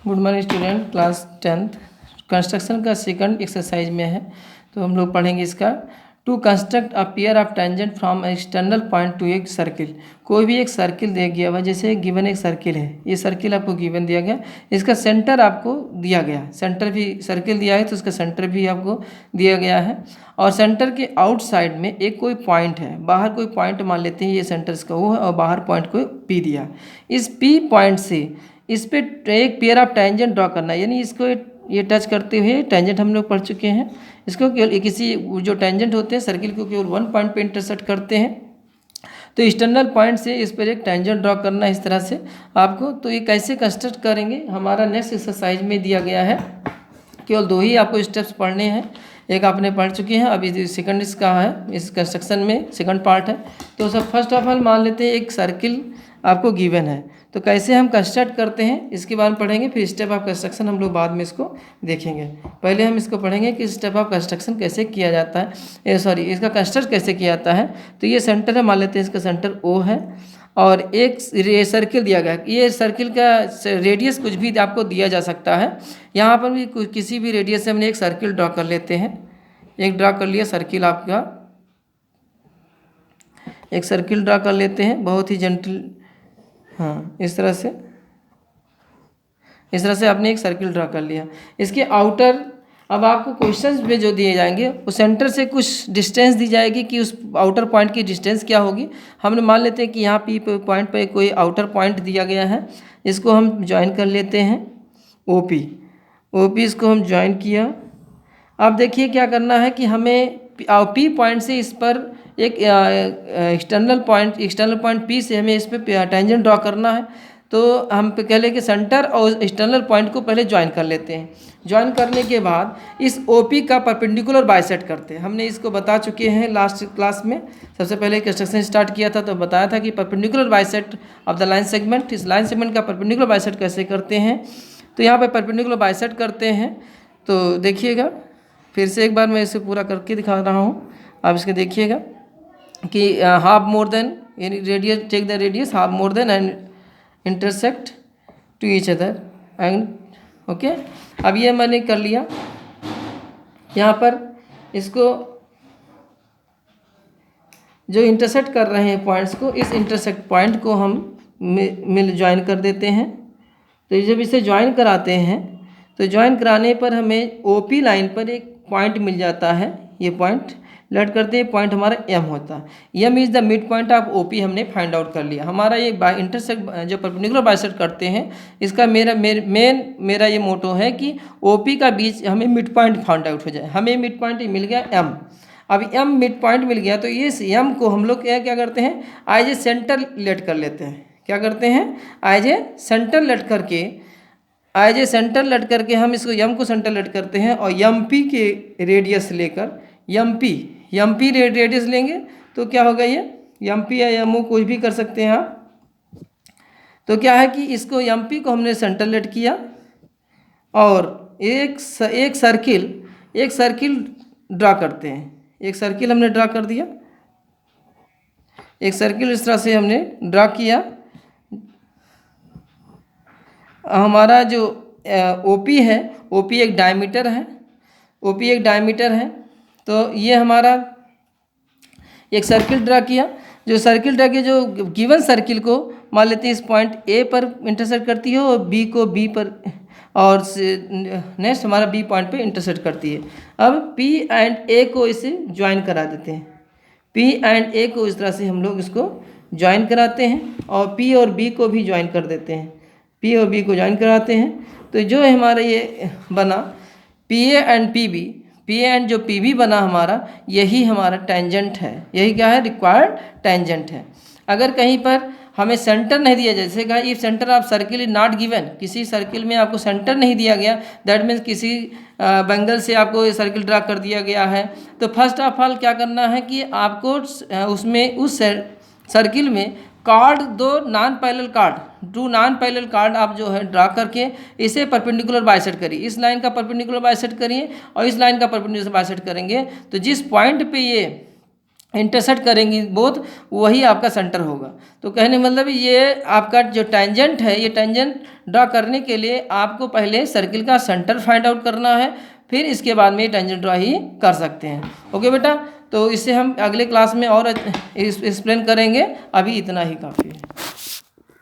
Good morning student, class 10th construction का second exercise में है। तो हम लोग पढ़ेंगे इसका to construct a pair of tangent from external point to एक सर्किल। कोई भी एक सर्किल दिया गया हुआ, जैसे गिवन एक सर्किल है, ये सर्किल आपको गिवन दिया गया, इसका सेंटर आपको दिया गया, सेंटर भी सर्किल दिया है तो उसका सेंटर भी आपको दिया गया है। और सेंटर के आउटसाइड में एक कोई पॉइंट है, बाहर कोई पॉइंट मान लेते हैं, ये सेंटर इसका वो है और बाहर पॉइंट को पी दिया। इस पी पॉइंट से इस पे एक पेयर ऑफ टेंजेंट ड्रॉ करना है, यानी इसको ये टच करते हुए टेंजेंट हम लोग पढ़ चुके हैं। इसको केवल किसी जो टेंजेंट होते हैं सर्किल को केवल वन पॉइंट पे इंटरसेक्ट करते हैं। तो एक्सटर्नल पॉइंट से इस पर एक टेंजेंट ड्रॉ करना है इस तरह से आपको। तो ये कैसे कंस्ट्रक्ट करेंगे, हमारा नेक्स्ट एक्सरसाइज में दिया गया है। केवल दो ही आपको स्टेप्स पढ़ने हैं, एक आपने पढ़ चुके हैं, अभी सेकंड इसका है, इस कंस्ट्रक्शन में सेकंड पार्ट है। तो सब फर्स्ट ऑफ ऑल मान लेते हैं एक सर्किल आपको गिवन है, तो कैसे हम कंस्ट्रक्ट करते हैं इसके बारे में पढ़ेंगे। फिर स्टेप ऑफ कंस्ट्रक्शन हम लोग बाद में इसको देखेंगे। पहले हम इसको पढ़ेंगे कि स्टेप ऑफ कंस्ट्रक्शन कैसे किया जाता है, इसका कंस्ट्रक्ट कैसे किया जाता है। तो ये सेंटर है, मान लेते हैं इसका सेंटर O है और एक सर्किल दिया गया। ये सर्किल का रेडियस कुछ भी आपको दिया जा सकता है। यहाँ पर भी किसी भी रेडियस से हमने एक सर्किल ड्रॉ कर लेते हैं। एक ड्रॉ कर लिया सर्किल, आपका एक सर्किल ड्रॉ कर लेते हैं, बहुत ही जेंटल, हाँ इस तरह से आपने एक सर्किल ड्रॉ कर लिया। इसके आउटर, अब आपको क्वेश्चंस में जो दिए जाएंगे उस सेंटर से कुछ डिस्टेंस दी जाएगी कि उस आउटर पॉइंट की डिस्टेंस क्या होगी। हमने मान लेते हैं कि यहाँ पी पॉइंट पर कोई आउटर पॉइंट दिया गया है, इसको हम ज्वाइन कर लेते हैं OP। इसको हम ज्वाइन किया। अब देखिए क्या करना है कि हमें P पॉइंट से इस पर एक एक्सटर्नल पॉइंट P से हमें इस पर टेंजेंट ड्रॉ करना है। तो हम कह लें कि सेंटर और एक्सटर्नल पॉइंट को पहले ज्वाइन कर लेते हैं। ज्वाइन करने के बाद इस OP का परपेंडिकुलर बाइसेक्ट करते हैं। हमने इसको बता चुके हैं लास्ट क्लास में, सबसे पहले कंस्ट्रक्शन स्टार्ट किया था तो बताया था कि perpendicular bisect of the line segment, इस लाइन सेगमेंट का परपेंडिकुलर बाइसेक्ट कैसे करते हैं। तो यहाँ पर परपेंडिकुलर बाइसेक्ट करते हैं। तो देखिएगा, फिर से एक बार मैं इसे पूरा करके दिखा रहा हूँ, आप इसके देखिएगा कि हाफ मोर देन, यानी radius, take the radius half more than and intersect to each other and okay. अब ये मैंने कर लिया। यहाँ पर इसको जो इंटरसेक्ट कर रहे हैं पॉइंट्स को, इस इंटरसेक्ट पॉइंट को हम मिल ज्वाइन कर देते हैं। तो जब इसे ज्वाइन कराते हैं तो ज्वाइन कराने पर हमें OP लाइन पर एक पॉइंट मिल जाता है। ये पॉइंट लेट करते हैं, पॉइंट हमारा M होता है। M is the mid point of OP हमने फाइंड आउट कर लिया। हमारा ये इंटरसेक्ट जो परपेंडिकुलर बाइसेक्ट करते हैं, इसका मेरा ये मोटो है कि OP का बीच हमें मिड पॉइंट फाइंड आउट हो जाए। हमें मिड पॉइंट मिल गया M। अब M मिड पॉइंट मिल गया तो इस M को हम लोग क्या करते हैं, एज ए सेंटर लेट कर लेते हैं। क्या करते हैं, एज ए सेंटर लेट करके हम इसको M को सेंटर लेट करते हैं और MP के रेडियस लेकर MP रेडियस लेंगे तो क्या होगा, ये MP या MO कोई भी कर सकते हैं आप। तो क्या है कि इसको MP को हमने सेंटर लेट किया और एक सर्किल ड्रा करते हैं। एक सर्किल हमने ड्रा कर दिया, एक सर्किल इस तरह से हमने ड्रा किया। हमारा जो OP है, OP एक डायमीटर है। तो ये हमारा एक सर्किल ड्रा किया। जो गिवन सर्किल को मान लेते हैं इस पॉइंट A पर इंटरसेक्ट करती है और B को B पर, और नेक्स्ट हमारा B पॉइंट पे इंटरसेक्ट करती है। अब P एंड A को इसे ज्वाइन करा देते हैं। P एंड A को इस तरह से हम लोग इसको ज्वाइन कराते हैं और P और B को भी ज्वाइन कर देते हैं। P और B को ज्वाइन कराते हैं तो जो हमारा ये बना PA एंड जो PB बना हमारा, यही हमारा टेंजेंट है। यही क्या है, रिक्वायर्ड टेंजेंट है। अगर कहीं पर हमें सेंटर नहीं दिया, जैसे कहा if centre of circle is not given, किसी सर्किल में आपको सेंटर नहीं दिया गया, दैट मीन्स किसी बैंगल से आपको ये सर्किल ड्रा कर दिया गया है। तो फर्स्ट ऑफ ऑल क्या करना है कि आपको उसमें उस सर्किल में दो नॉन पैरेलल कार्ड आप जो है ड्रा करके इसे परपेंडिकुलर बाइसेक्ट करिए। इस लाइन का परपेंडिकुलर बाइसेक्ट करिए और इस लाइन का परपेंडिकुलर बाइसेक्ट करेंगे तो जिस पॉइंट पे ये इंटरसेक्ट करेंगी बोथ, वही आपका सेंटर होगा। तो कहने मतलब ये आपका जो टेंजेंट है, ये टेंजेंट ड्रा करने के लिए आपको पहले सर्किल का सेंटर फाइंड आउट करना है, फिर इसके बाद में ये टेंजेंट ड्रा ही कर सकते हैं। ओके बेटा, तो इससे हम अगले क्लास में और एक्सप्लेन करेंगे, अभी इतना ही काफ़ी है।